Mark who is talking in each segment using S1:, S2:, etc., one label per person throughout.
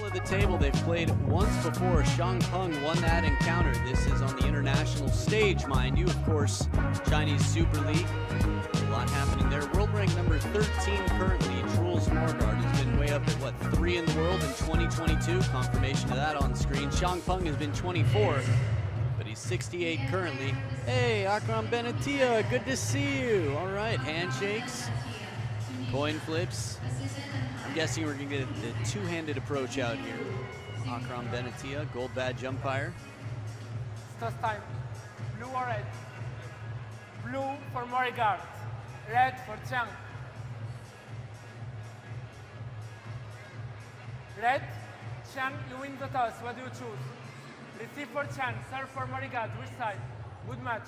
S1: of the table. They've played once before. Xiang won that encounter. This is on the international stage, mind you. Of course, Chinese Super League. A lot happening there. World rank number 13 currently. Truls Moregard has been way up at, what, 3 in the world in 2022. Confirmation of that on screen. Xiang has been 24, but he's 68 currently. Hey, Akram Benatia, good to see you. All right, handshakes, coin flips. I'm guessing we're going to get the two-handed approach out here. Akram Benatia, gold badge umpire.
S2: Toss time. Blue or red? Blue for Moregard. Red for Xiang. Red, Xiang, you win the toss. What do you choose? Receive for Xiang, serve for Moregard. Which side? Good match.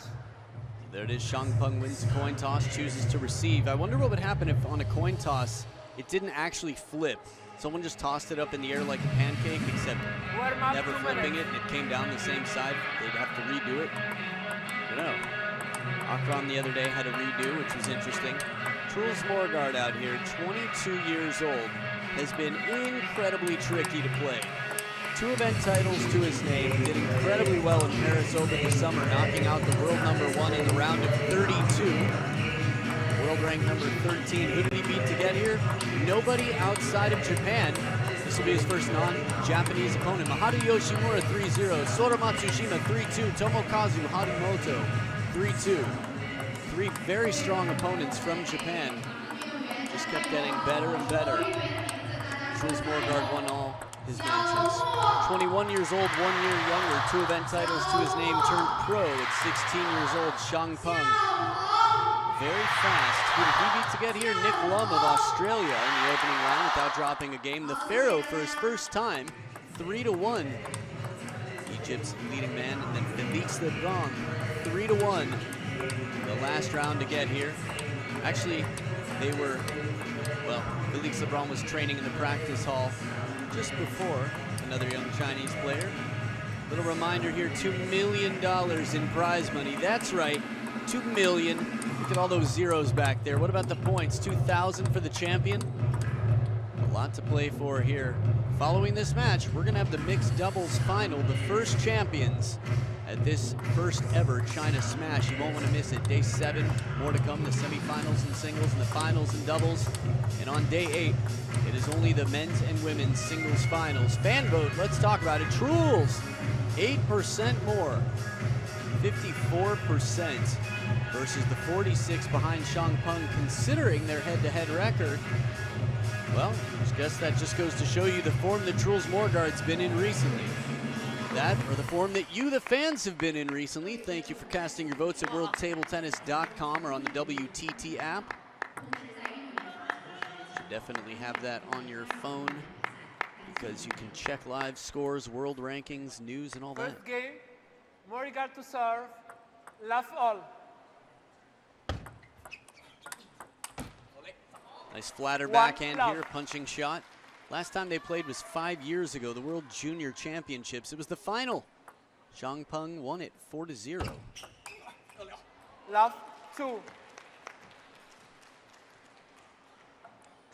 S1: There it is. Xiang wins the coin toss, chooses to receive. I wonder what would happen if on a coin toss it didn't actually flip. Someone just tossed it up in the air like a pancake, except never flipping it, and it came down the same side. They'd have to redo it. I don't know. Akram the other day had a redo, which was interesting. Truls Moregard out here, 22 years old, has been incredibly tricky to play. 2 event titles to his name, did incredibly well in Paris over the summer, knocking out the world #1 in the round of 32. World rank number 13. Who did he beat to get here? Nobody outside of Japan. This will be his first non-Japanese opponent. Maharu Yoshimura 3-0, Sora Matsushima 3-2, Tomokazu Harimoto 3-2. 3 very strong opponents from Japan. Just kept getting better and better. Truls Moregard won all his matches. 21 years old, 1 year younger, 2 event titles to his name, turned pro at 16 years old, Xiang. Very fast. Who did he beat to get here? Nick Lum of Australia in the opening round without dropping a game. The Pharaoh for his first time, 3-1. Egypt's leading man, and then Felix Lebrun, 3-1. The last round to get here. Actually, they were, well, Felix Lebrun was training in the practice hall just before another young Chinese player. Little reminder here, $2 million in prize money. That's right, $2 million. Look at all those zeros back there. What about the points? 2,000 for the champion. A lot to play for here. Following this match, we're gonna have the mixed doubles final, the first champions at this first ever China Smash. You won't want to miss it. Day 7, more to come, the semifinals in singles and the finals in doubles. And on day 8, it is only the men's and women's singles finals. Fan vote, let's talk about it. Truls, 8% more, 54% versus the 46 behind Xiang, considering their head-to-head record. Well, I guess that just goes to show you the form that Truls Moregard's been in recently. That, or the form that you, the fans, have been in recently. Thank you for casting your votes at worldtabletennis.com or on the WTT app. Should definitely have that on your phone because you can check live scores, world rankings, news, and all that.
S2: First game, Moregard to serve, love all.
S1: Nice flatter backhand here, punching shot. Last time they played was 5 years ago, the World Junior Championships. It was the final. Xiang won it 4-0.
S2: Love 2.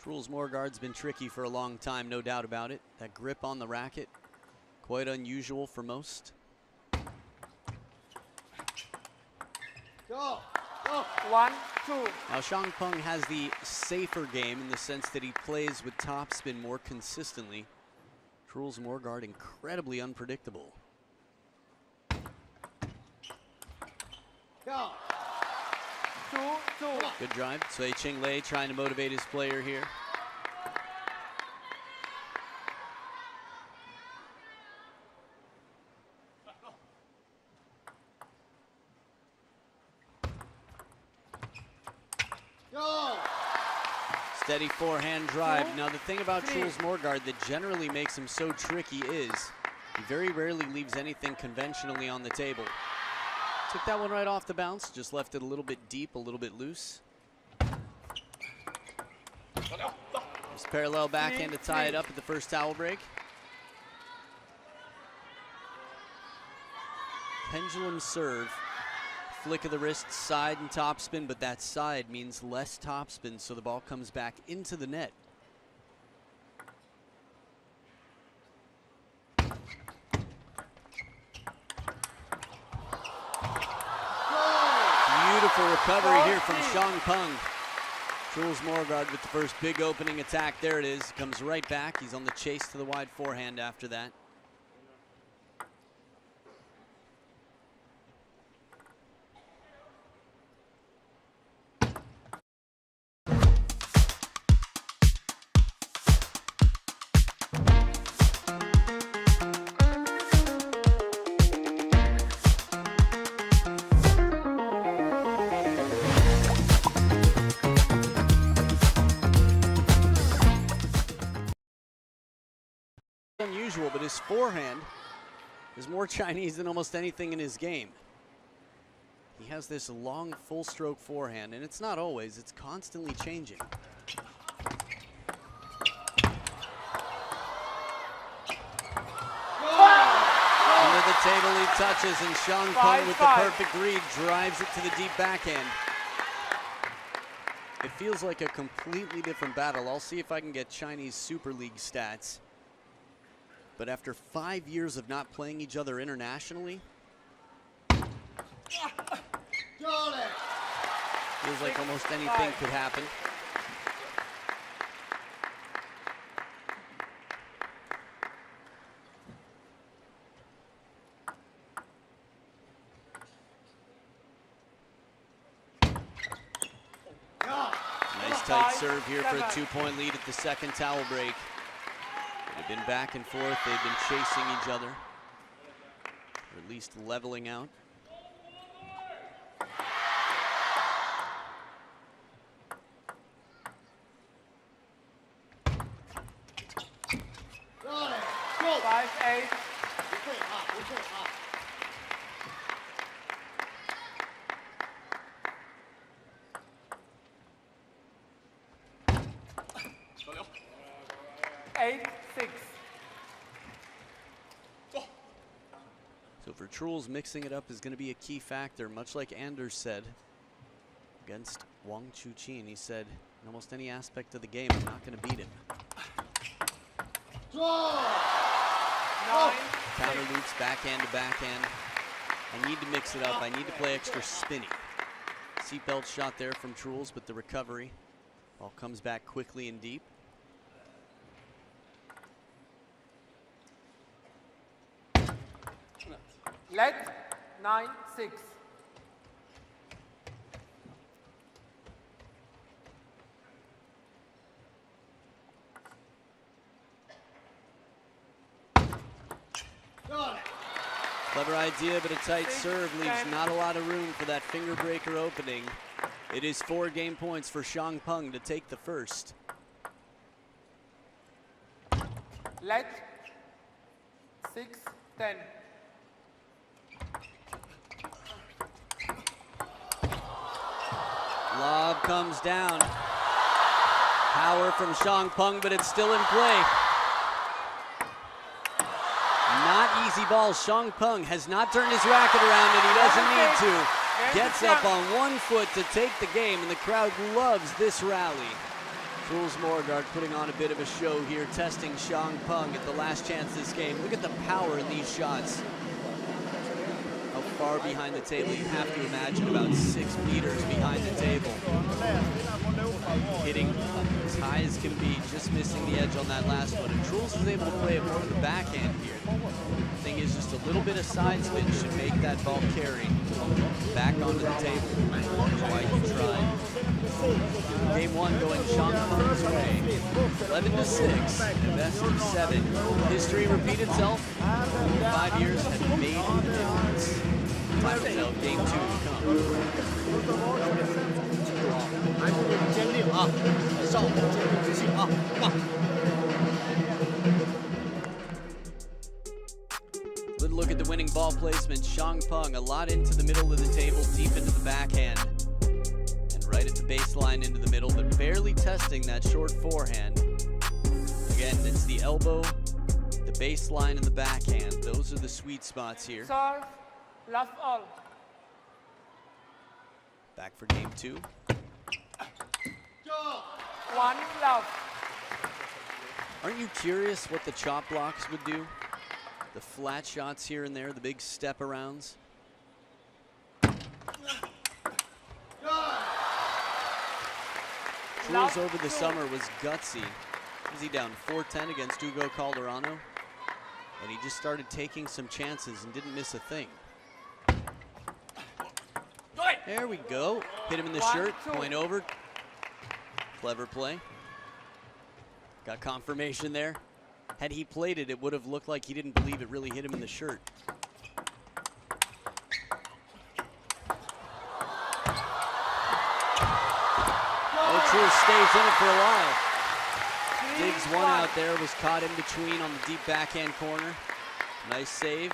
S1: Truls Moregard's been tricky for a long time, no doubt about it. That grip on the racket, quite unusual for most.
S2: Go. 1, 2.
S1: Now Xiang has the safer game in the sense that he plays with topspin more consistently. Truls Moregard incredibly unpredictable.
S2: Go. 2, 2.
S1: Good drive. Cui Qinglei trying to motivate his player here. Steady forehand drive. Now the thing about Truls Moregard that generally makes him so tricky is he very rarely leaves anything conventionally on the table. Took that one right off the bounce, just left it a little bit deep, a little bit loose. Just parallel backhand to tie it up at the first towel break. Pendulum serve. Flick of the wrist, side and topspin, but that side means less topspin, so the ball comes back into the net. Beautiful recovery here from Xiang Peng. Truls Moregard with the first big opening attack. There it is. Comes right back. He's on the chase to the wide forehand after that. Unusual, but his forehand is more Chinese than almost anything in his game. He has this long full stroke forehand, and it's not always, it's constantly changing. Under the table he touches, and Xiang Peng with the perfect read drives it to the deep backhand. It feels like a completely different battle. I'll see if I can get Chinese Super League stats. But after 5 years of not playing each other internationally, feels like almost anything could happen. Nice tight serve here for a 2-point lead at the second towel break. They've been back and forth, they've been chasing each other, or at least leveling out. So for Truls, mixing it up is going to be a key factor, much like Anders said against Wang Chuqin. He said, in almost any aspect of the game, I'm not going to beat him. Counter loops, backhand to backhand. I need to mix it up. I need to play extra spinny. Seatbelt shot there from Truls, but the recovery all comes back quickly and deep.
S2: Let 9-6.
S1: Clever idea, but a tight serve leaves not a lot of room for that finger breaker opening. It is 4 game points for Xiang Peng to take the first.
S2: Let 6-10.
S1: Lob comes down. Power from Xiang Peng, but it's still in play. Not easy balls. Xiang Peng has not turned his racket around, and he doesn't need to. Gets up on one foot to take the game, and the crowd loves this rally. Truls Moregard putting on a bit of a show here, testing Xiang Peng at the last chance this game. Look at the power in these shots. How far behind the table? You have to imagine about 6 meters behind the table. Hitting as high as can be, just missing the edge on that last one. And Truls is able to play it more to the backhand here. The thing is, just a little bit of side spin should make that ball carry back onto the table. That's why he tried. Game 1 going Xiang Peng's way. 11-6, and best of 7. History repeat itself. 5 years have made a difference. Time to tell, game 2 to come. Good look at the winning ball placement. Xiang Peng a lot into the middle of the table, deep into the backhand. And right at the baseline into the middle, but barely testing that short forehand. Again, it's the elbow, the baseline, and the backhand. Those are the sweet spots here.
S2: Serve, love all.
S1: Back for game 2.
S2: 1 love.
S1: Aren't you curious what the chop blocks would do? The flat shots here and there, the big step arounds. Truls over the summer was gutsy. Was he down 4-10 against Hugo Calderano? And he just started taking some chances and didn't miss a thing. There we go. Hit him in the shirt, point over. Clever play. Got confirmation there. Had he played it, it would have looked like he didn't believe it really hit him in the shirt. Oh, Truls stays in it for a while. Digs one out there, was caught in between on the deep backhand corner. Nice save.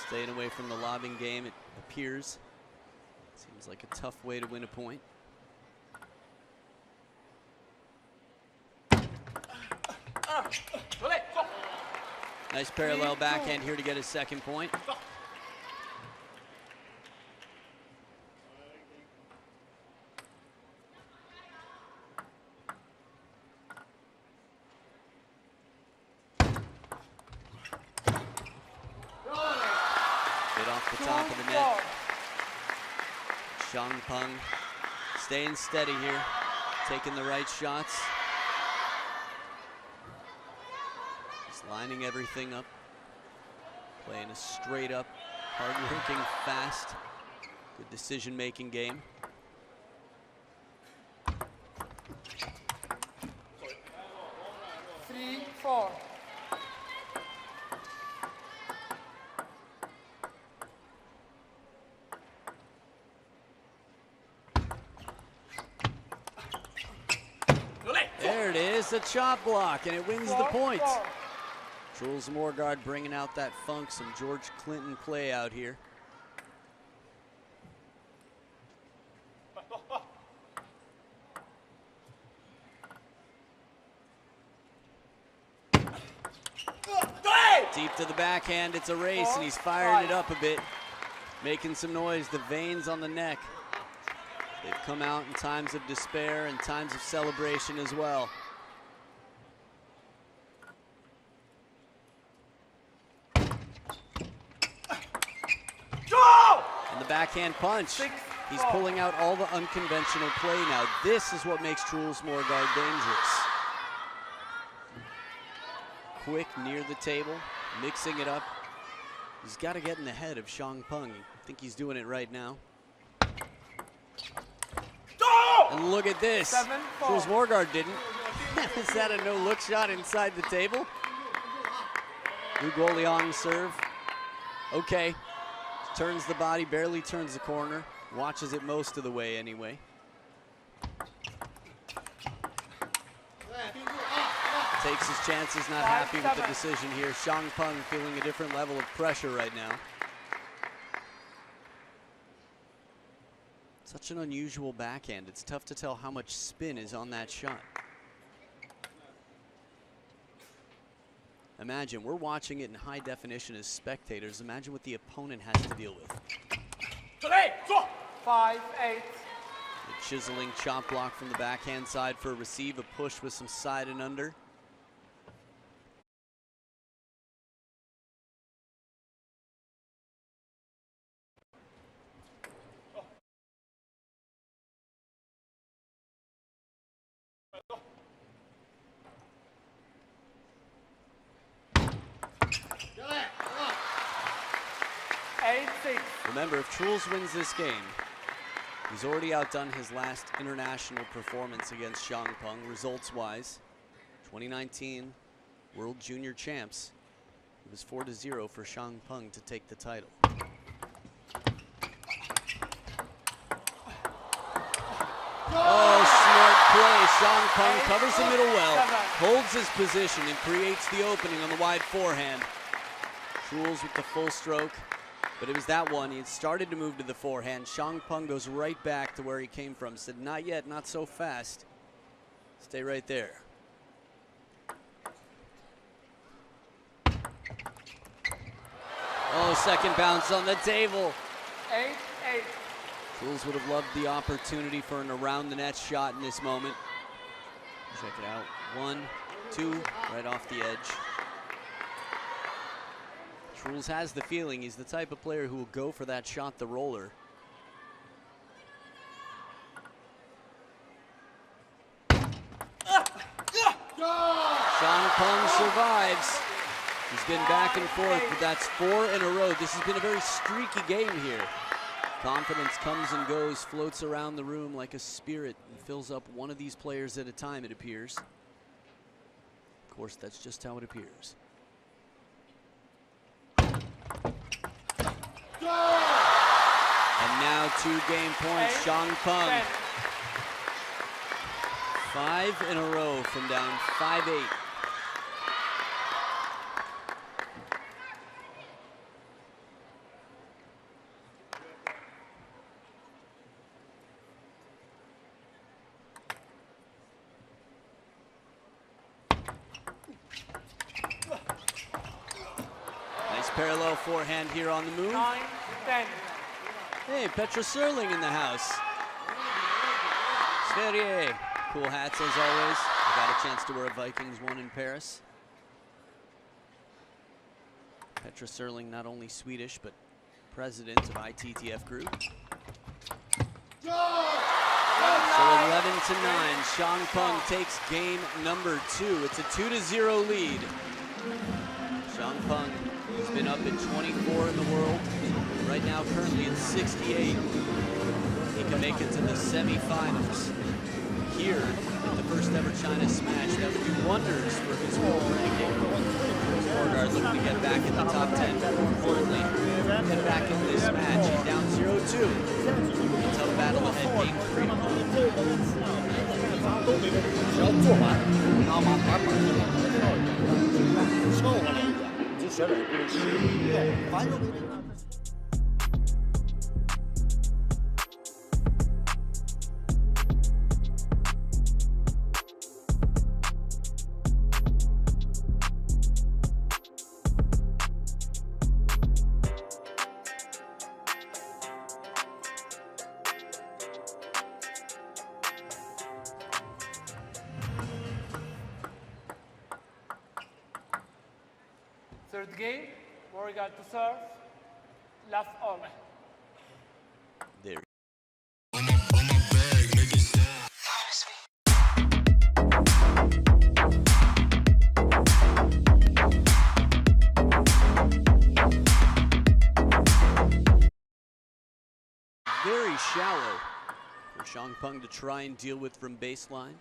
S1: Staying away from the lobbing game, it appears. Seems like a tough way to win a point. Nice parallel backhand here to get his second point. Off the top of the net. Xiang staying steady here, taking the right shots. Just lining everything up, playing a straight up, hard-working, fast, good decision-making game.
S2: Three, four.
S1: There it is, a chop block, and it wins the point. Truls Moregard bringing out that funk, some George Clinton play out here. Deep to the backhand, it's a race, and he's firing it up a bit, making some noise, the veins on the neck. They've come out in times of despair and times of celebration as well. And the backhand punch. He's pulling out all the unconventional play now. This is what makes Truls Moregard dangerous. Quick near the table, mixing it up. He's got to get in the head of Xiang. I think he's doing it right now. And look at this. Truls Moregard didn't. Is that a no-look shot inside the table? Hugo Xiang serve. Okay. Turns the body, barely turns the corner. Watches it most of the way anyway. Takes his chances, not happy with the decision here. Xiang feeling a different level of pressure right now. Such an unusual backhand. It's tough to tell how much spin is on that shot. Imagine, we're watching it in high definition as spectators. Imagine what the opponent has to deal with.
S2: 5-8.
S1: A chiseling chop block from the backhand side for a receive, a push with some side and under. Remember, if Truls wins this game, he's already outdone his last international performance against Xiang, results-wise. 2019 World Junior Champs. It was 4-0 for Xiang to take the title. Oh, smart play. Xiang covers the middle well, holds his position, and creates the opening on the wide forehand. Truls with the full stroke. But it was that one. He had started to move to the forehand. Xiang goes right back to where he came from. Said, not yet, not so fast. Stay right there. Oh, second bounce on the table.
S2: 8-8.
S1: Truls would have loved the opportunity for an around the net shot in this moment. Check it out. 1, 2, right off the edge. Truls has the feeling he's the type of player who will go for that shot, the roller. Xiang Peng survives. He's been back and forth, but that's 4 in a row. This has been a very streaky game here. Confidence comes and goes, floats around the room like a spirit, and fills up one of these players at a time, it appears. Of course, that's just how it appears. And now 2 game points, Xiang Peng. 5 in a row from down 5-8. Nice parallel forehand here on the move.
S2: 9-10.
S1: Hey, Petra Serling in the house. Sverige. Cool hats as always. I got a chance to wear a Vikings one in Paris. Petra Serling, not only Swedish, but president of ITTF Group. So 11-9, Xiang Peng takes game number 2. It's a 2-0 lead. Xiang Peng has been up at 24 in the world. Right now, currently at 68. He can make it to the semifinals here at the first ever China Smash. That would do wonders for his world ranking. Moregard looking to get back in the top 10. More importantly, get back in this match. He's down 0-2. A tough battle ahead, game 3 tomorrow.
S2: Third game, Moregard to serve. Love all.
S1: There. Very shallow for Xiang Peng to try and deal with from baseline.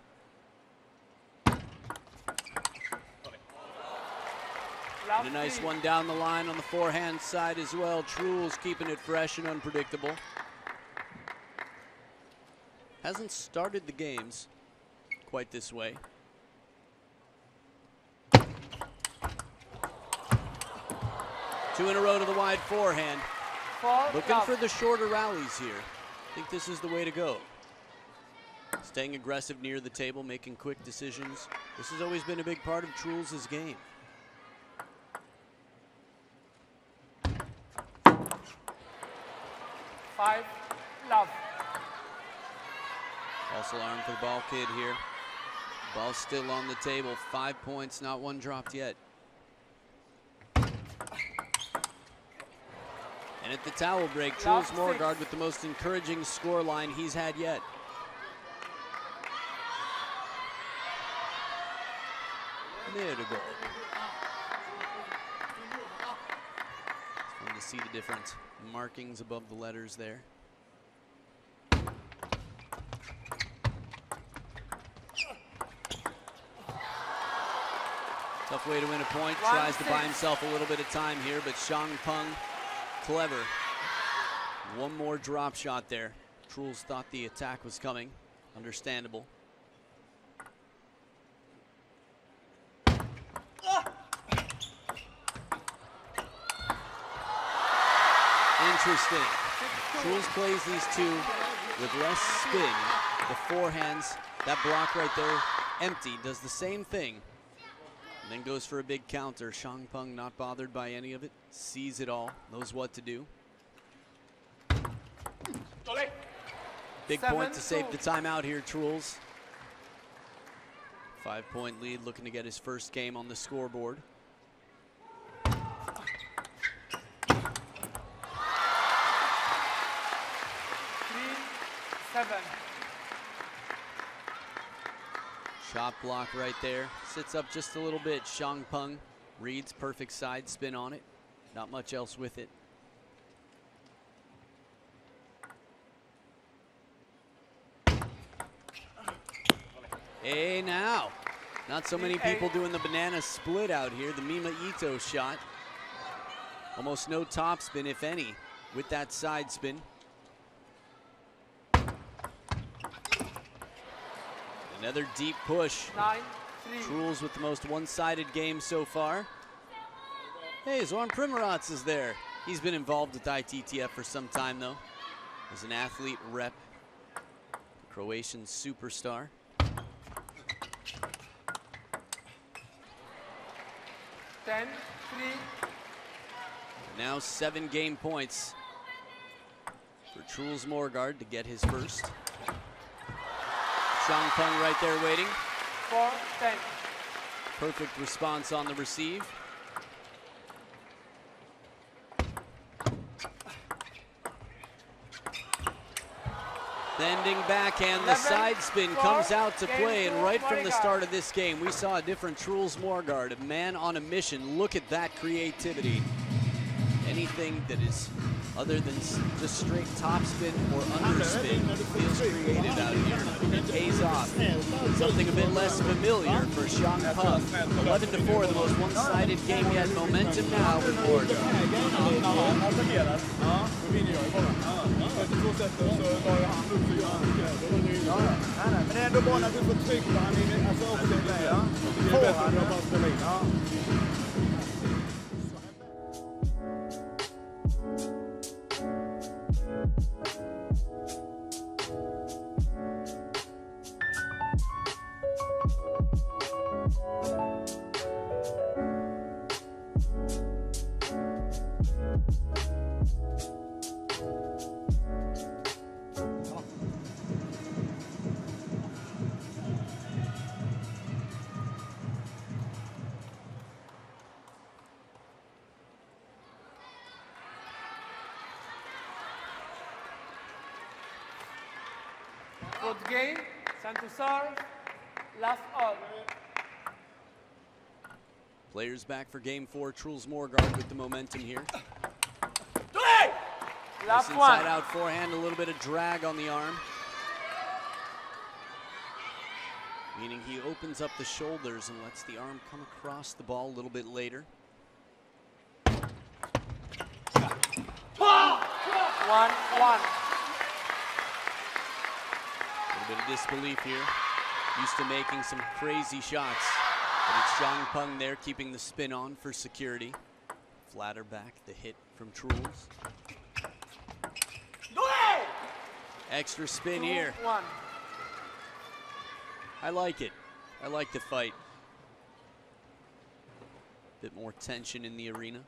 S1: And a nice one down the line on the forehand side as well. Truls keeping it fresh and unpredictable. Hasn't started the games quite this way. Two in a row to the wide forehand. Looking for the shorter rallies here. I think this is the way to go. Staying aggressive near the table, making quick decisions. This has always been a big part of Truls' game.
S2: Love.
S1: False alarm for the ball kid here. Ball still on the table. 5 points, not one dropped yet. And at the towel break, Truls Moregard with the most encouraging score line he's had yet. There to go. It's fun to see the different markings above the letters there. Tough way to win a point. Tries to buy himself a little bit of time here, but Xiang Peng, clever. One more drop shot there. Truls thought the attack was coming. Understandable. Interesting. Truls plays these two with less spin. The forehands, that block right there, empty, does the same thing. And then goes for a big counter. Xiang Peng not bothered by any of it, sees it all, knows what to do. Big point to save the timeout here, Truls. 5-point lead, looking to get his first game on the scoreboard. Shot block right there. Sits up just a little bit. Xiang Peng reads, perfect side spin on it. Not much else with it. Hey now. Not so many people doing the banana split out here. The Mima Ito shot. Almost no topspin, if any, with that side spin. Another deep push.
S2: 9-3.
S1: Truls with the most one-sided game so far. Hey, Zoran Primorac is there. He's been involved with ITTF for some time, though. As an athlete rep, Croatian superstar.
S2: 10-3.
S1: Now 7 game points for Truls Moregard to get his first. Xiang Peng right there waiting.
S2: 4-10.
S1: Perfect response on the receive. Bending backhand, the side spin comes out to play, and right from the start of this game, we saw a different Truls Moregard, a man on a mission. Look at that creativity. Anything that is other than just straight topspin or underspin feels creative out here. It pays off. Something a bit less familiar for Xiang Peng. 11-4, the most one-sided game yet. Momentum now with Moregard.
S2: Good game. Send to serve. Last all.
S1: Players back for game 4. Truls Moregard with the momentum here.
S2: Last
S1: Nice
S2: one.
S1: inside out forehand, a little bit of drag on the arm. Meaning he opens up the shoulders and lets the arm come across the ball a little bit later.
S2: 1-1.
S1: Bit of disbelief here. Used to making some crazy shots. But it's Xiang Peng there keeping the spin on for security. Flatter back the hit from Truls. Extra spin here.
S2: 2-1.
S1: I like it. I like the fight. Bit more tension in the arena.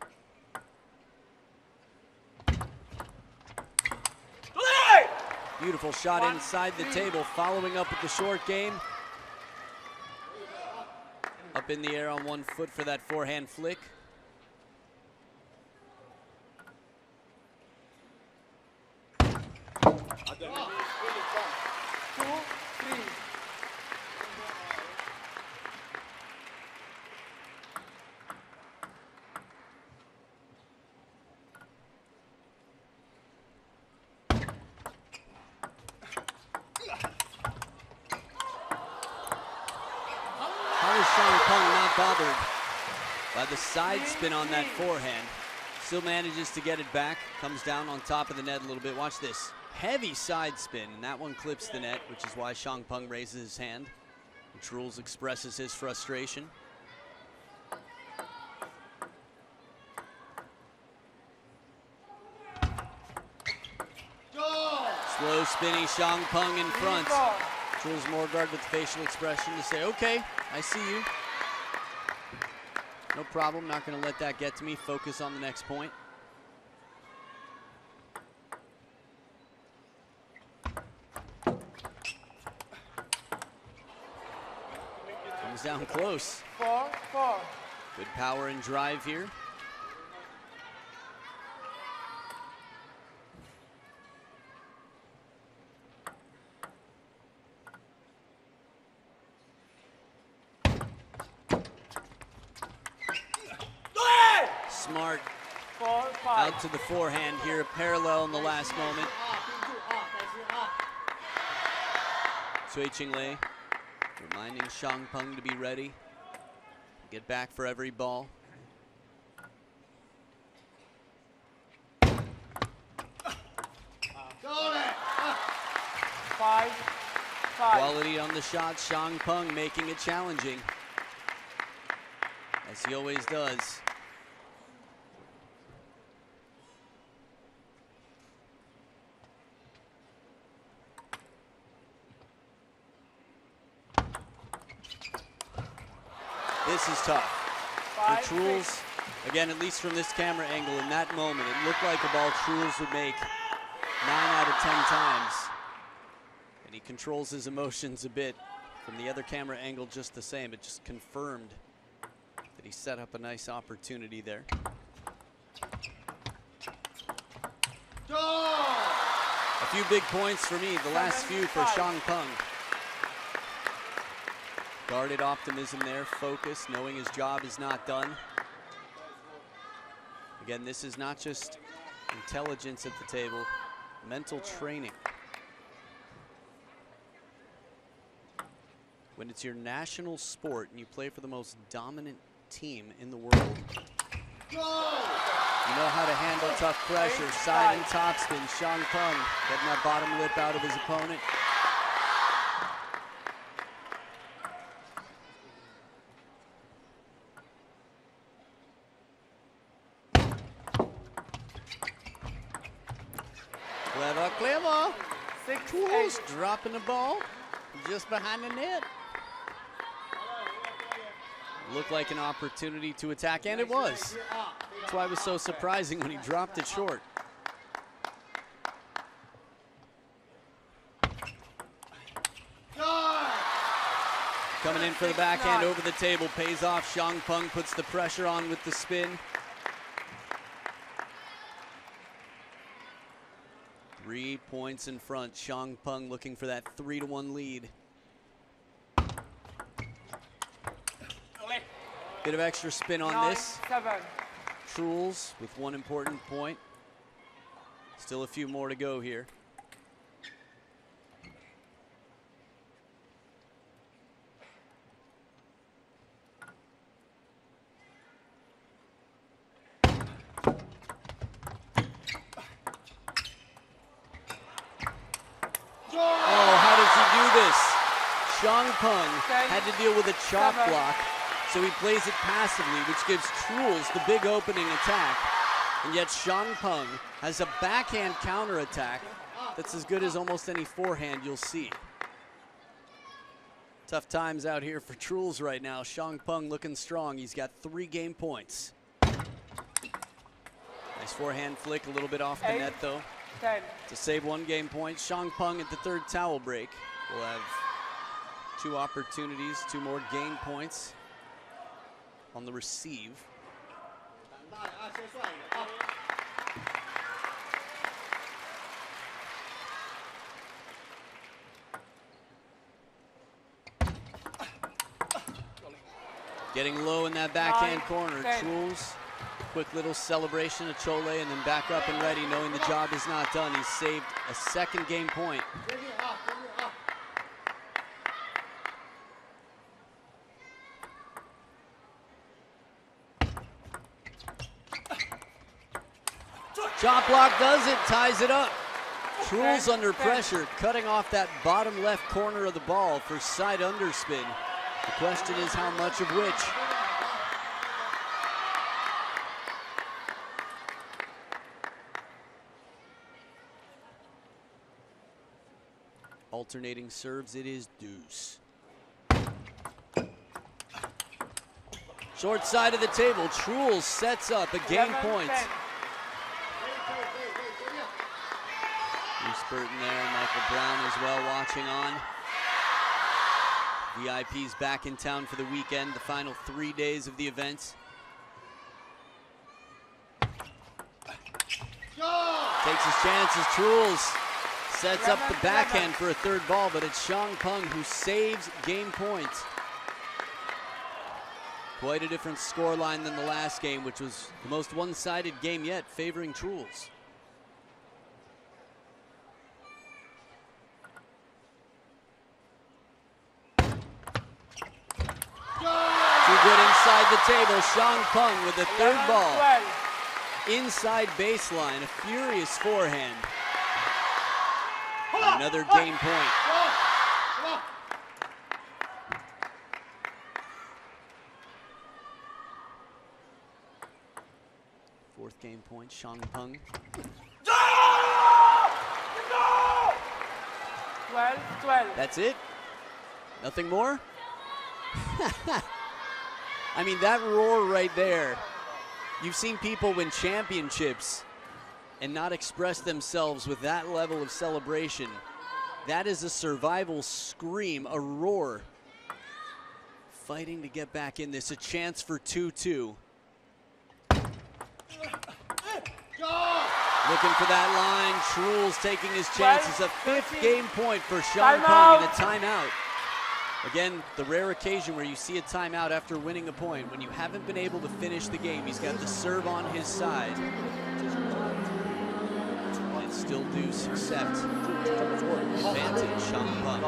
S1: Beautiful shot inside the table, following up with the short game. Up in the air on one foot for that forehand flick. Xiang Peng not bothered by the side spin on that forehand. Still manages to get it back. Comes down on top of the net a little bit. Watch this. Heavy side spin, and that one clips the net, which is why Xiang Peng raises his hand. And Truls expresses his frustration. Slow spinning Xiang Peng in front. Truls Moregard with the facial expression to say, okay, I see you. No problem, not gonna let that get to me. Focus on the next point. Comes down close.
S2: 4-4.
S1: Good power and drive here. Out to the forehand here, parallel in the last moment. Cui Qinglei reminding Xiang Peng to be ready. Get back for every ball.
S2: Five.
S1: Quality on the shot, Xiang Peng making it challenging, as he always does. This is tough. For Truls, again, at least from this camera angle, in that moment, it looked like a ball Truls would make 9 out of 10 times. And he controls his emotions a bit from the other camera angle just the same. It just confirmed that he set up a nice opportunity there. A few big points for me, the last few for Xiang Peng. Guarded optimism there, focus, knowing his job is not done. Again, this is not just intelligence at the table, mental training. When it's your national sport and you play for the most dominant team in the world, you know how to handle tough pressure. Side and topspin, Xiang Peng getting that bottom lip out of his opponent. Clever, clever. Truls dropping the ball just behind the net. Looked like an opportunity to attack, and it was. That's why it was so surprising when he dropped it short. Coming in for the backhand over the table, pays off. Xiang Peng puts the pressure on with the spin. 3 points in front. Xiang Peng looking for that 3-1 lead. Bit of extra spin on this. Truls with 1 important point. Still a few more to go here. Oh, how does he do this? Xiang Peng had to deal with a chop block, so he plays it passively, which gives Truls the big opening attack. And yet Xiang Peng has a backhand counterattack that's as good as almost any forehand you'll see. Tough times out here for Truls right now. Xiang Peng looking strong. He's got 3 game points. Nice forehand flick, a little bit off the net though.
S2: 10.
S1: To save 1 game point. Xiang Peng at the 3rd towel break will have 2 opportunities, 2 more game points on the receive. Getting low in that backhand corner. Truls, quick little celebration of Chole and then back up and ready, knowing the job is not done. He's saved a 2nd game point. Chop block does it, ties it up. Truls under pressure, cutting off that bottom left corner of the ball for side underspin. The question is how much of which. Alternating serves, it is deuce. Short side of the table, Truls sets up a game point. Bruce Burton there, Michael Brown as well watching on. VIP's back in town for the weekend, the final 3 days of the event. Takes his chances, Truls sets up the backhand for a 3rd ball, but it's Xiang Peng who saves game point. Quite a different scoreline than the last game, which was the most one-sided game yet, favoring Truls. Too good inside the table. Xiang Peng with the third ball. Inside baseline, a furious forehand. Another game point. Fourth game point, Xiang Peng.
S2: 12-12.
S1: That's it? Nothing more? I mean, that roar right there. You've seen people win championships and not express themselves with that level of celebration. That is a survival scream, a roar. Fighting to get back in this, a chance for 2-2. Looking for that line, Truls taking his chances. A fifth game point for Xiang Peng and a timeout. Again, the rare occasion where you see a timeout after winning a point. When you haven't been able to finish the game, he's got the serve on his side. And still deuce accept. Advantage, Xiang Peng.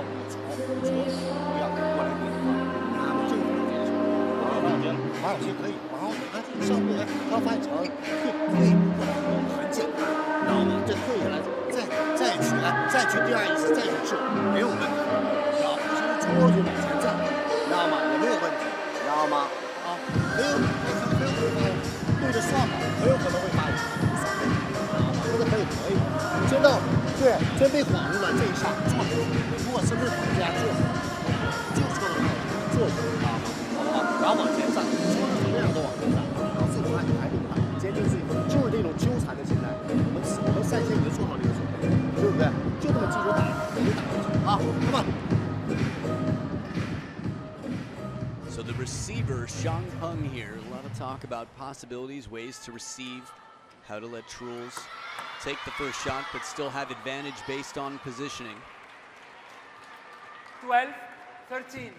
S1: So the receiver, Xiang Peng here, a lot of talk about possibilities, ways to receive, how to let Truls take the first shot, but still have advantage based on positioning.
S2: 12-13.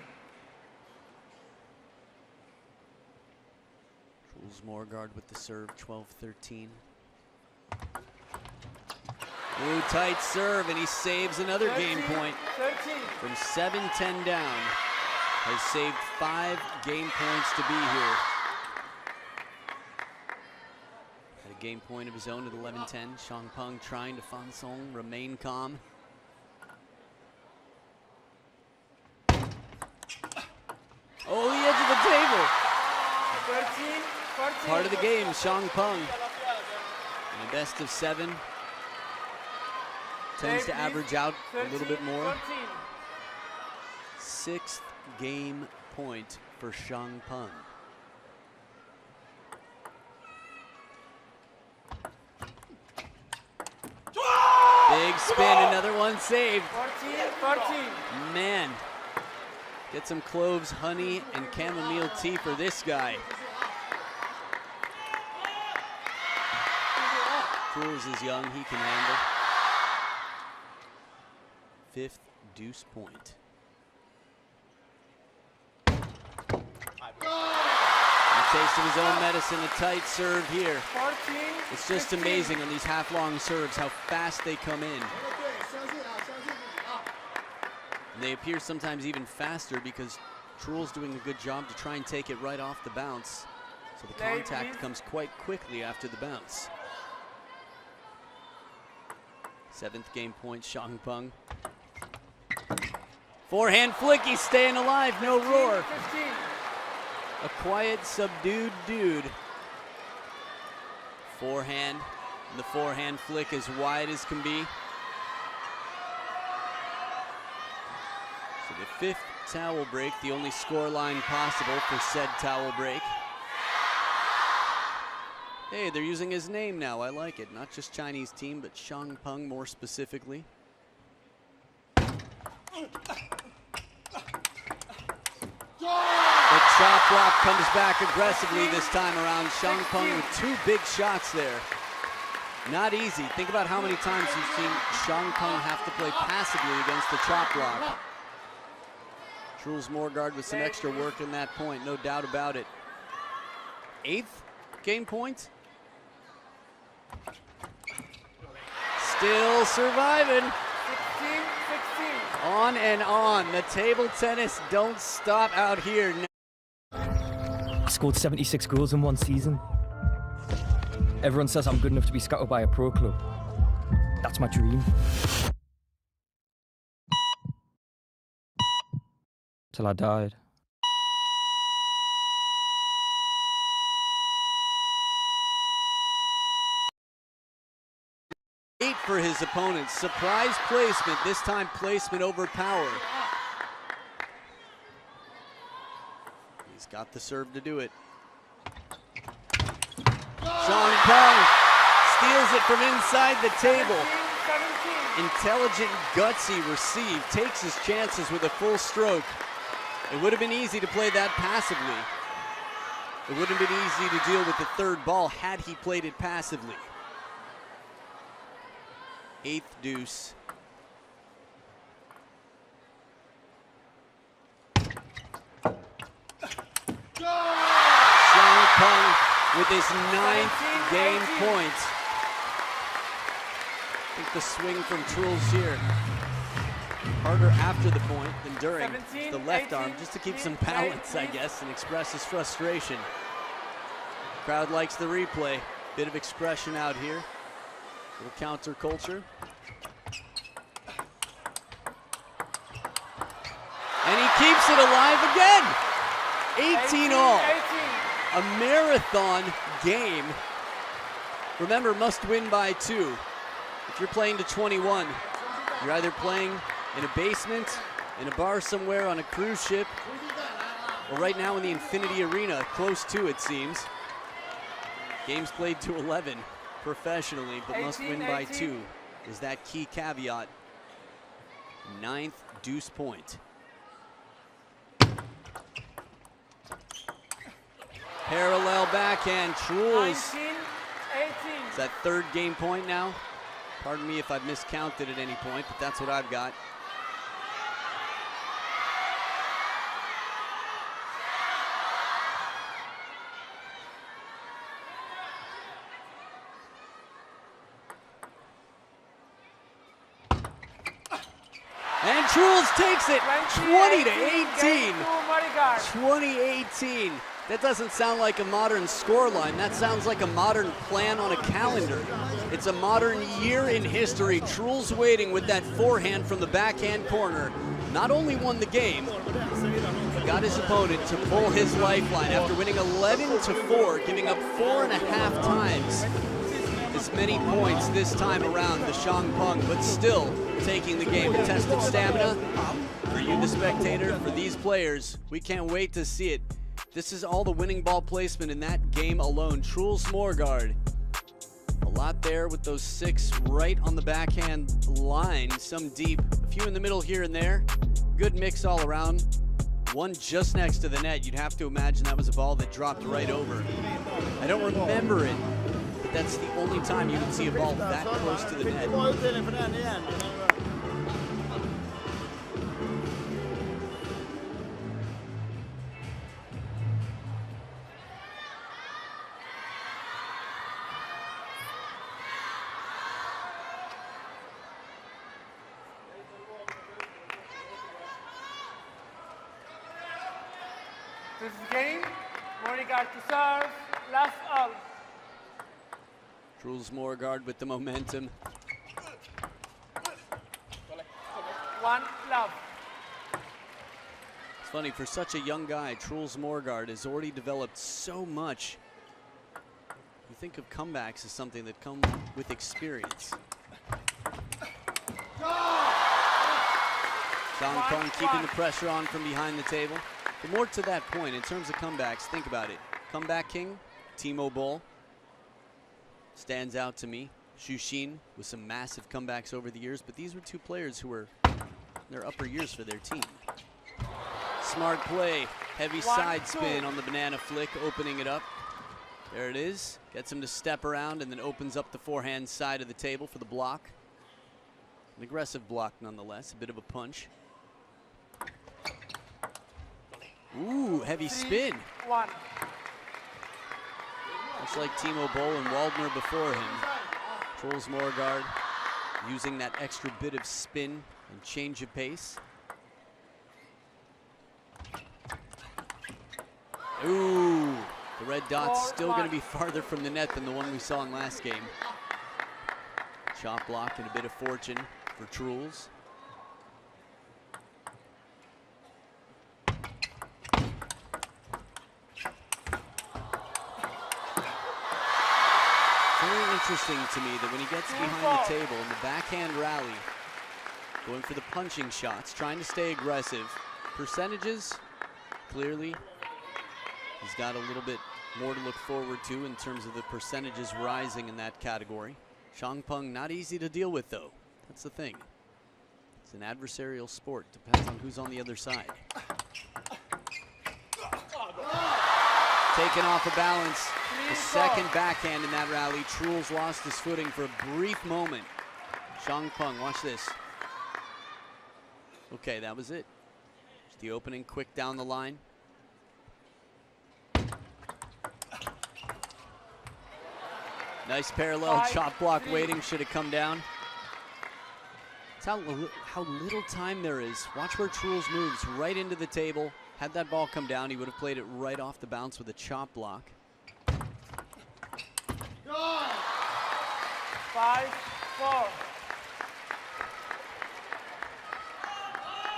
S1: Truls Moregard with the serve, 12-13. Ooh, tight serve, and he saves another
S2: 13,
S1: game point.
S2: 13.
S1: From 7-10 down. Has saved 5 game points to be here. Had a game point of his own at 11-10. Xiang Peng trying to Fansong remain calm. Oh, the edge of the table.
S2: 13, 14.
S1: Part of the game, Xiang Peng. In a best of 7. Tends to average out a little bit more.
S2: 14.
S1: 6th game point for Xiang Peng. Big spin, another one saved.
S2: 14.
S1: Man, get some cloves, honey, and chamomile tea for this guy. Truls is young, he can handle. 5th deuce point. A taste of his own medicine, a tight serve here.
S2: 14,
S1: It's just
S2: 15.
S1: amazing on these half-long serves how fast they come in. And they appear sometimes even faster because Truls doing a good job to try and take it right off the bounce. So the contact comes quite quickly after the bounce. 7th game point, Xiang Peng. Forehand flick, he's staying alive, no roar.
S2: 15.
S1: A quiet, subdued dude. Forehand, and the forehand flick as wide as can be. So the 5th towel break, the only score line possible for said towel break. Hey, they're using his name now, I like it. Not just Chinese team, but Xiang Peng more specifically. The chop block comes back aggressively this time around. Xiang Peng with 2 big shots there. Not easy. Think about how many times you've seen Xiang Peng have to play passively against the chop block. Truls Moregard with some extra work in that point, no doubt about it. 8th game point. Still surviving.
S2: 16-16.
S1: On and on. The table tennis don't stop out here.
S3: I scored 76 goals in one season. Everyone says I'm good enough to be scouted by a pro club. That's my dream. Till I died.
S1: For his opponent. Surprise placement, this time placement over power. He's got the serve to do it. Xiang steals it from inside the table.
S2: 17.
S1: Intelligent, gutsy receive, takes his chances with a full stroke. It would have been easy to play that passively. It would have been easy to deal with the third ball had he played it passively. 8th deuce. Xiang with his 9th game point. I think the swing from Truls here. Harder after the point than during.
S2: 17,
S1: the left
S2: 18,
S1: arm, just to keep some balance, I guess, and express his frustration. Crowd likes the replay. Bit of expression out here. Little counterculture. And he keeps it alive again. 18 all.
S2: 18.
S1: A marathon game. Remember, must win by 2. If you're playing to 21, you're either playing in a basement, in a bar somewhere, on a cruise ship, or right now in the Infinity Arena, close to it seems. Games played to 11 professionally, but must win by 2 is that key caveat. 9th deuce point. Parallel backhand, Truls.
S2: 19-18.
S1: Is that 3rd game point now? Pardon me if I've miscounted at any point, but that's what I've got. And Truls takes it 20-18. 2018. That doesn't sound like a modern scoreline. That sounds like a modern plan on a calendar. It's a modern year in history. Truls waiting with that forehand from the backhand corner. Not only won the game, he got his opponent to pull his lifeline after winning 11-4, giving up 4.5 times as many points this time around, the Xiang, but still taking the game. A test of stamina for you, the spectator, for these players. We can't wait to see it. This is all the winning ball placement in that game alone. Truls Moregard, a lot there with those 6 right on the backhand line, some deep, a few in the middle here and there. Good mix all around. One just next to the net. You'd have to imagine that was a ball that dropped right over. I don't remember it, but that's the only time you can see a ball that close to the net.
S2: This game, Moregard to serve, last all.
S1: Truls Moregard with the momentum.
S2: 1 love.
S1: It's funny, for such a young guy, Truls Moregard has already developed so much. You think of comebacks as something that come with experience. Xiang keeping the pressure on from behind the table. But more to that point, in terms of comebacks, think about it. Comeback king, Timo Boll, stands out to me. Xiang with some massive comebacks over the years, but these were 2 players who were in their upper years for their team. Smart play, heavy side spin on the banana flick, opening it up. There it is. Gets him to step around and then opens up the forehand side of the table for the block. An aggressive block nonetheless, a bit of a punch. Ooh, heavy spin.
S2: 1.
S1: Much like Timo Boll and Waldner before him, Truls Moregard using that extra bit of spin and change of pace. Ooh, the red dot's still going to be farther from the net than the one we saw in last game. Chop block and a bit of fortune for Truls. Very interesting to me that when he gets behind the table in the backhand rally, going for the punching shots, trying to stay aggressive. Percentages, clearly, he's got a little bit more to look forward to in terms of the percentages rising in that category. Xiang not easy to deal with, though. That's the thing. It's an adversarial sport. Depends on who's on the other side. Taken off of balance. The second backhand in that rally. Truls lost his footing for a brief moment. Xiang, watch this. Okay, that was it. Just the opening, quick down the line. Nice parallel chop block waiting, should have come down. That's how little time there is. Watch where Truls moves, right into the table. Had that ball come down, he would have played it right off the bounce with a chop block.
S2: 5-4.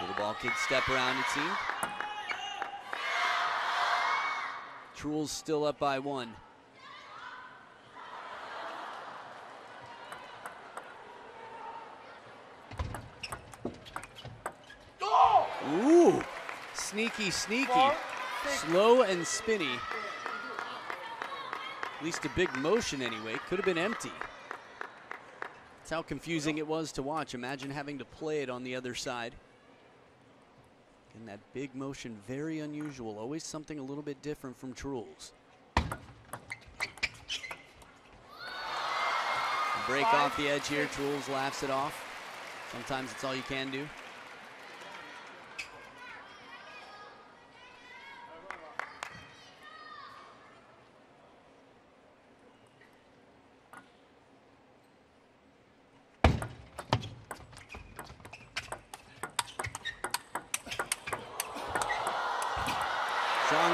S1: Little ball kid step around, it seemed. Truls still up by 1. Ooh, sneaky, sneaky. Slow and spinny. At least a big motion anyway. Could have been empty. That's how confusing it was to watch. Imagine having to play it on the other side. And that big motion, very unusual. Always something a little bit different from Truls. Break off the edge here. Truls laughs it off. Sometimes it's all you can do.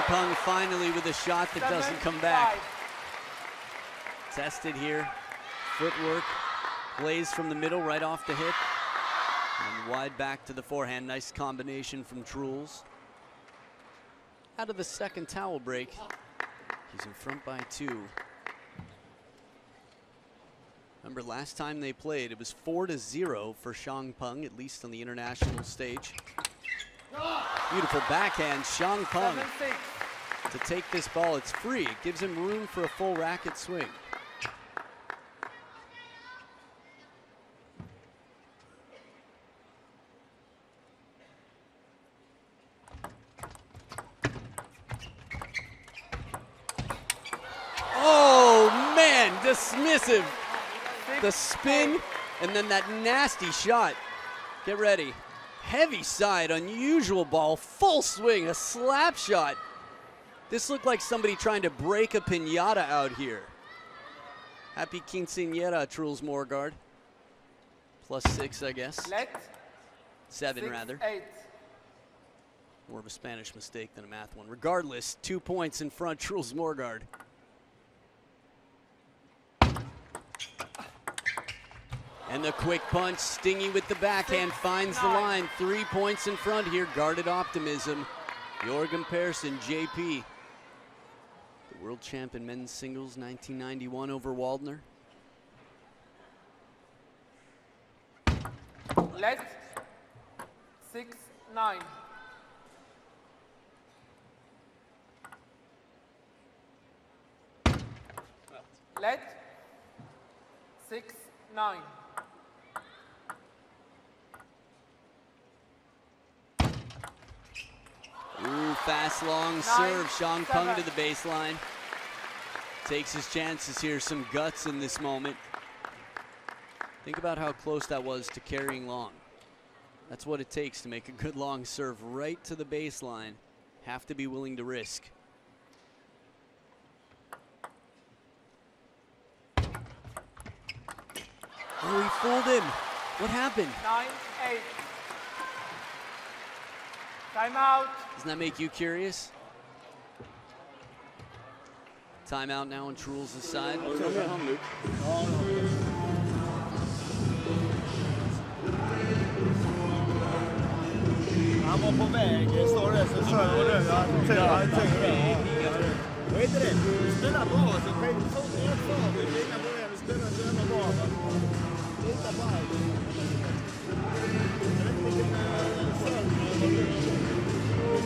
S1: Xiang finally with a shot that doesn't come back. Tested here. Footwork. Plays from the middle right off the hip. And wide back to the forehand. Nice combination from Truls. Out of the second towel break. He's in front by 2. Remember last time they played, it was 4-0 for Xiang, at least on the international stage. Beautiful backhand, Xiang to take this ball. It's free. It gives him room for a full racket swing. Oh man, dismissive. The spin and then that nasty shot. Get ready. Heavy side, unusual ball, full swing, a slap shot. This looked like somebody trying to break a piñata out here. Happy quinceañera, Truls Moregard. +6, I guess. 7, rather.
S2: 8.
S1: More of a Spanish mistake than a math one. Regardless, 2 points in front, Truls Moregard. And the quick punch, stingy with the backhand, finds the line. 3 points in front here, guarded optimism. Jorgen Persson, JP. The world champ in men's singles, 1991 over Waldner.
S2: Let 6-9. Let 6-9.
S1: Ooh, fast, long serve. Xiang to the baseline. Takes his chances here. Some guts in this moment. Think about how close that was to carrying long. That's what it takes to make a good long serve right to the baseline. Have to be willing to risk. Oh, he fooled him. What happened?
S2: 9-8. Timeout.
S1: Doesn't that make you curious? Timeout now on Truls' side.
S4: Han var på väg, står det så kör du. Vad heter det? Du spelar bra, så kan du få ner för dig. Inga problem, du spelar så jävla bra. Lita på allt. Jag vet inte vilken följd du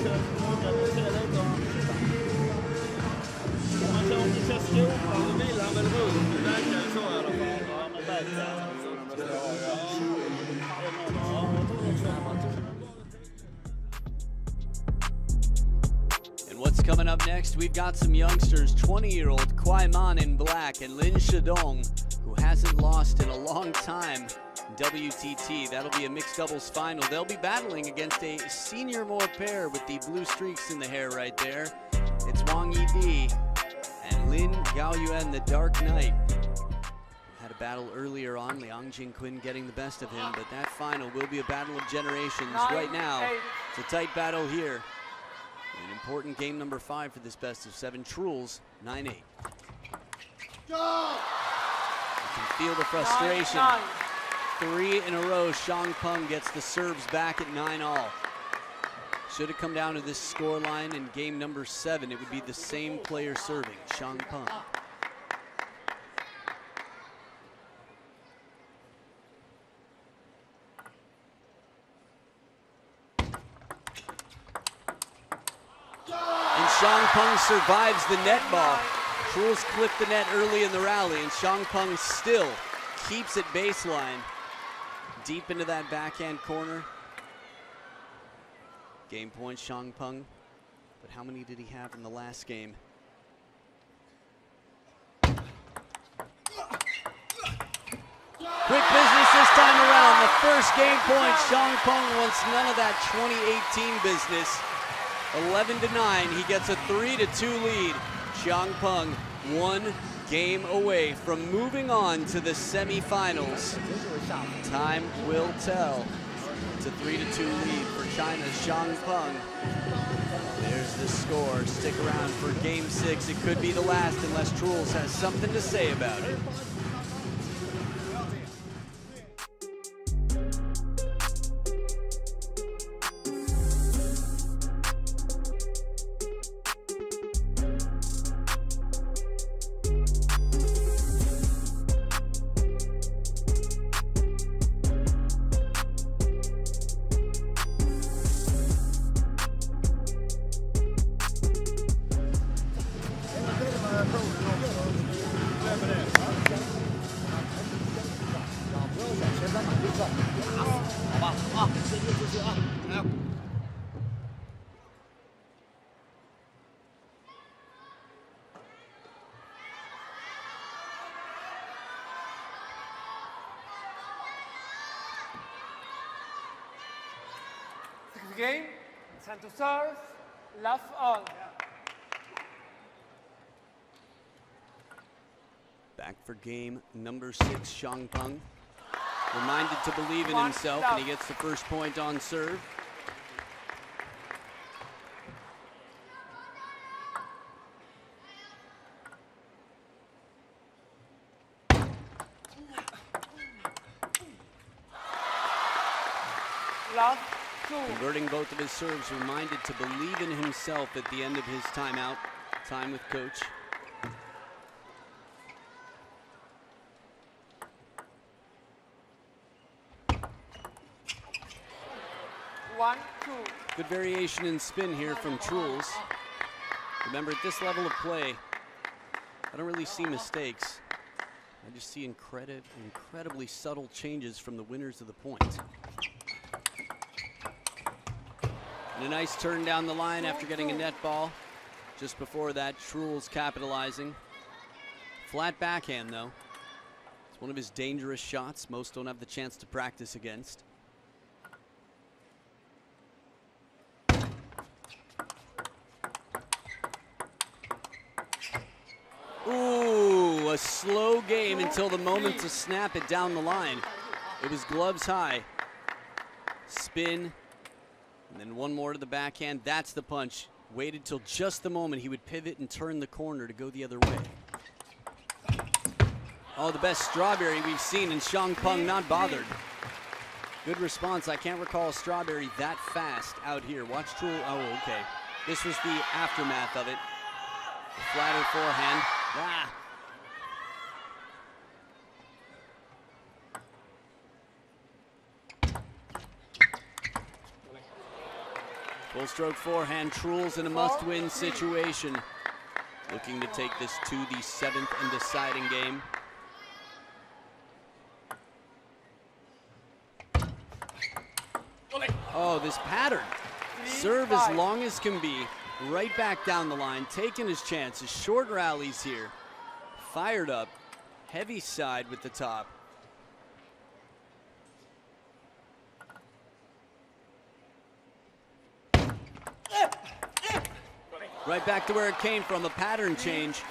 S4: kör fråga, du ser lite om du kör skopa, då vill han väl runt. Det verkar ju så i alla fall. Ja, men verkar.
S1: And what's coming up next? We've got some youngsters, 20-year-old Kwai Man in black and Lin Shidong, who hasn't lost in a long time. WTT, that'll be a mixed doubles final. They'll be battling against a senior more pair with the blue streaks in the hair right there. It's Wang Yidi and Lin Gaoyuan, the Dark Knight. Had a battle earlier on, Liang Jingquin getting the best of him, but that final will be a battle of generations. Right now, it's a tight battle here. An important game number 5 for this best of 7. Truls, 9-8. You can feel the frustration. 3 in a row, Xiang Peng gets the serves back at 9-all. Should it come down to this scoreline in game number 7, it would be the same player serving, Xiang Peng. And Xiang Peng survives the net ball. Truls clipped the net early in the rally, and Xiang Peng still keeps it baseline. Deep into that backhand corner. Game point, Xiang Peng. But how many did he have in the last game? Quick business this time around. The first game point, Xiang Peng wants none of that 2018 business. 11-9, he gets a 3-2 lead. Xiang Peng 1 game away from moving on to the semifinals. Time will tell. It's a 3-2 lead for China's Xiang Peng. There's the score. Stick around for game 6. It could be the last unless Truls has something to say about it.
S2: Game, time to serve, love all.
S1: Back for game number 6, Xiang Peng. Reminded to believe in himself, and he gets the first point on serve.
S2: Love.
S1: Converting both of his serves, reminded to believe in himself at the end of his timeout. Time with coach.
S2: One, two.
S1: Good variation in spin here from Truls. Remember, at this level of play, I don't really see mistakes. I just see incredibly subtle changes from the winners of the point. And a nice turn down the line after getting a net ball. Just before that, Truls capitalizing. Flat backhand, though. It's one of his dangerous shots. Most don't have the chance to practice against. Ooh, a a slow game until the moment to snap it down the line. It was gloves high. Spin, and then one more to the backhand. That's the punch. Waited till just the moment he would pivot and turn the corner to go the other way. Oh, the best strawberry we've seen, and Xiang Peng not bothered. Good response. I can't recall a strawberry that fast out here. Watch Truls. Oh, okay. This was the aftermath of it. Flatter forehand. Ah. Full stroke forehand. Truls in a must-win situation. Looking to take this to the 7th and deciding game. Oh, this pattern. Serve as long as can be. Right back down the line. Taking his chances. Short rallies here. Fired up. Heavy side with the top. Right back to where it came from, a pattern change.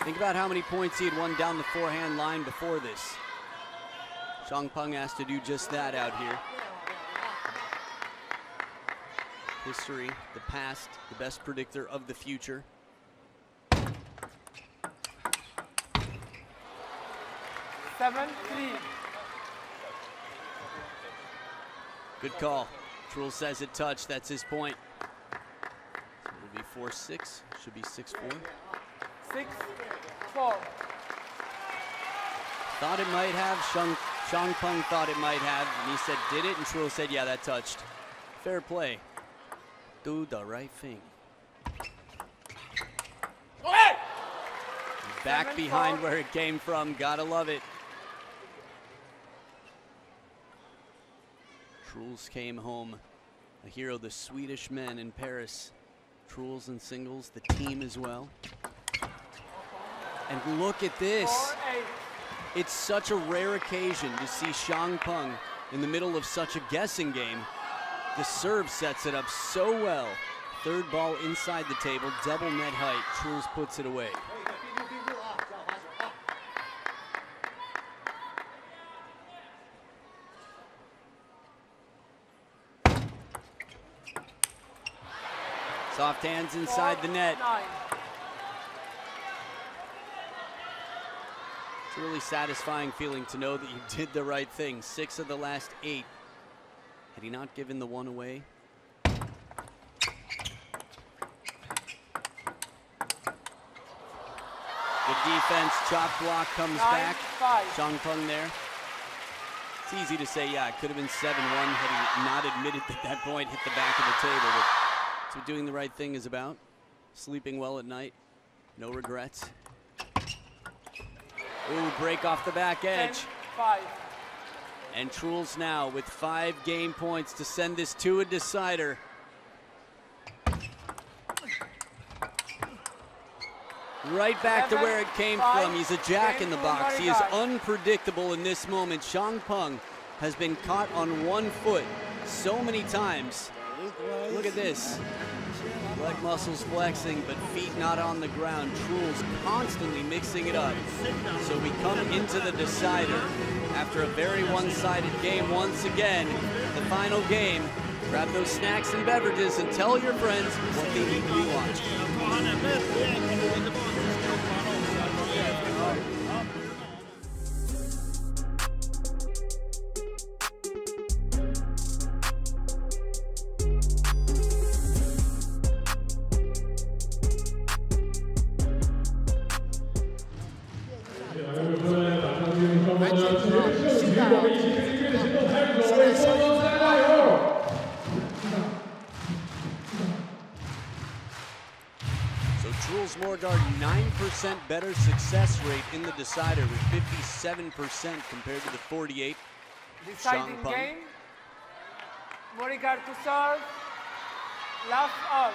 S1: Think about how many points he had won down the forehand line before this. Xiang Peng has to do just that out here. History, the past, the best predictor of the future.
S2: 7-3.
S1: Good call. Truls says it touched, that's his point. So it'll be 4-6, should be 6-4.
S2: 6-4.
S1: Thought it might have, Xiang Peng thought it might have, and he said did it, and Truls said yeah, that touched. Fair play. Do the right thing. Back behind where it came from, gotta love it. Truls came home, a hero, the Swedish men in Paris. Truls in singles, the team as well. And look at this. It's such a rare occasion to see Xiang Peng in the middle of such a guessing game. The serve sets it up so well. Third ball inside the table, double net height. Truls puts it away. Soft hands inside the net. It's a really satisfying feeling to know that you did the right thing. 6 of the last 8. Had he not given the one away? Good defense, chop block comes back. Xiang Peng there. It's easy to say, yeah, it could have been 7-1 had he not admitted that that point hit the back of the table. But that's what doing the right thing is about. Sleeping well at night, no regrets. Ooh, break off the back edge.
S2: 10-5.
S1: And Truls now with 5 game points to send this to a decider. Right back to where it came from. He's a jack in the box. He is unpredictable in this moment. Xiang Peng has been caught on one foot so many times. Look at this. Leg muscles flexing, but feet not on the ground. Truls constantly mixing it up. So we come into the decider after a very one-sided game once again. The final game. Grab those snacks and beverages and tell your friends what they need to be watching. Truls Moregard, 9% better success rate in the decider with 57% compared to the 48.
S2: Deciding game. Moregard to serve. Love all.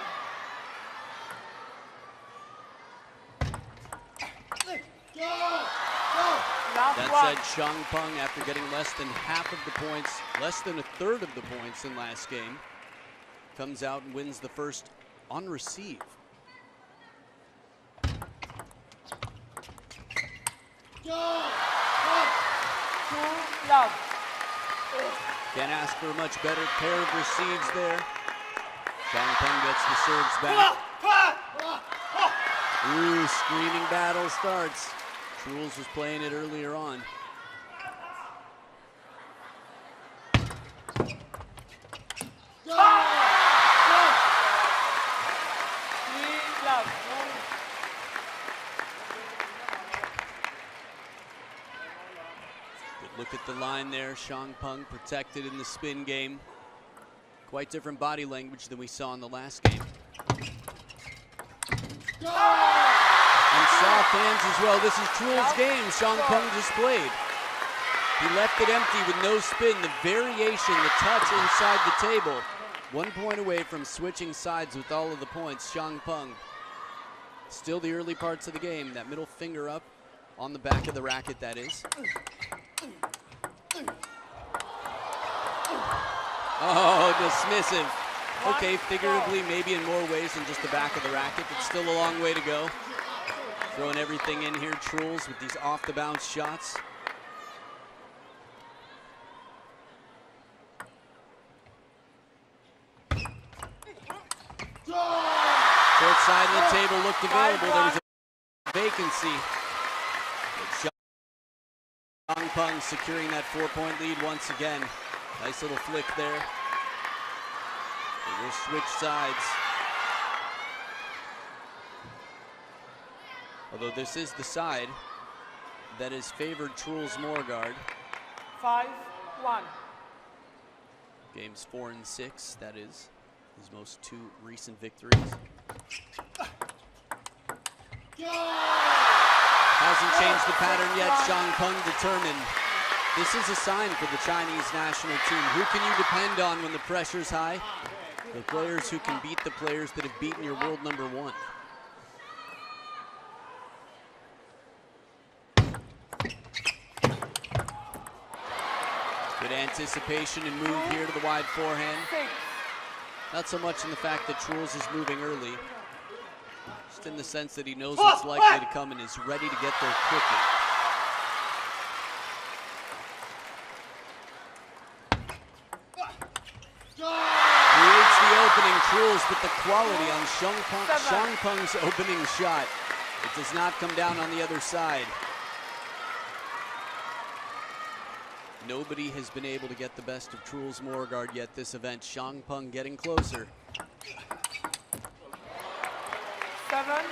S1: That said, Xiang Peng, after getting less than half of the points, less than a third of the points in last game, comes out and wins the first on receive.
S2: Love.
S1: Can't ask for a much better pair of receives there. Xiang gets the serves back. Ooh, screaming battle starts. Truls was playing it earlier on. Good look at the line there. Xiang protected in the spin game. Quite different body language than we saw in the last game. And soft hands as well. This is Truls' game. Xiang just played. He left it empty with no spin. The variation, the touch inside the table. 1 point away from switching sides with all of the points. Xiang. Still the early parts of the game. That middle finger up on the back of the racket, that is. Oh, dismissive. Okay, figuratively, maybe in more ways than just the back of the racket, but still a long way to go. Throwing everything in here, Truls, with these off-the-bounce shots. Short side of the table looked available. There was a vacancy. Xiang securing that 4-point lead once again. Nice little flick there. We'll switch sides. Although this is the side that has favored Truls Moregard.
S2: 5-1.
S1: Games 4 and 6, that is his most 2 recent victories. Hasn't changed the pattern yet. Xiang determined. This is a sign for the Chinese national team. Who can you depend on when the pressure's high? The players who can beat the players that have beaten your world number 1. Good anticipation and move here to the wide forehand. Not so much in the fact that Truls is moving early, just in the sense that he knows what's likely to come and is ready to get there quickly. Creates the opening, Truls, but the quality on Xiang opening shot. It does not come down on the other side. Nobody has been able to get the best of Truls Moregard yet this event. Xiang getting closer.
S2: 7-3.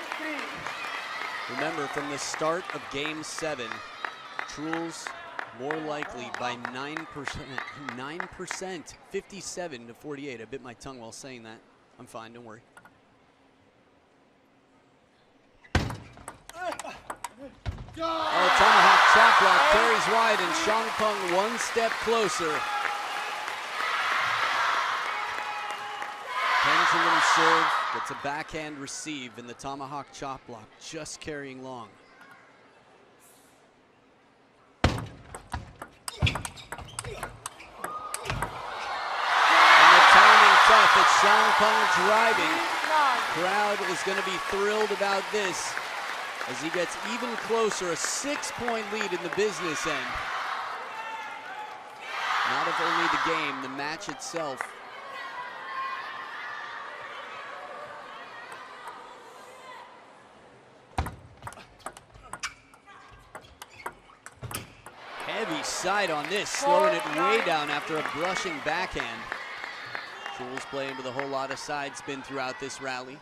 S1: Remember, from the start of Game 7, Truls more likely by 9%, 57-48. I bit my tongue while saying that. I'm fine, don't worry. Oh, tomahawk chop block carries wide, and Xiang 1 step closer. Pendulum serve, gets a backhand receive, and the tomahawk chop block just carrying long. Tough. It's Xiang driving. Crowd is going to be thrilled about this as he gets even closer, a 6-point lead in the business end. Not of only the game, the match itself. Heavy side on this, slowing it way down after a brushing backhand. Truls playing with a whole lot of side spin throughout this rally.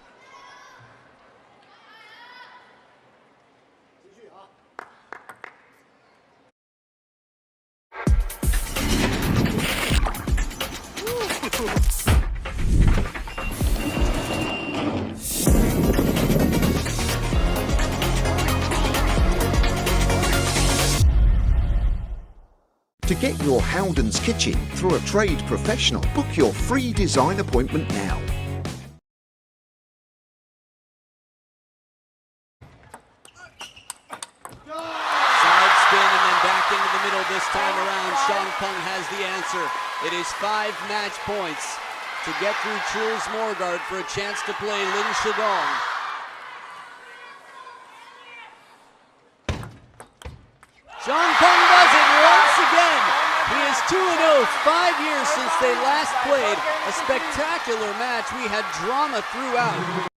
S5: To get your Howden's kitchen through a trade professional, book your free design appointment now.
S1: Side spin and then back into the middle this time around. Xiang has the answer. It is 5 match points to get through Truls Moregard for a chance to play Lin Shidong. Xiang does it once again. He is 2-0, 5 years since they last played. A spectacular match. We had drama throughout.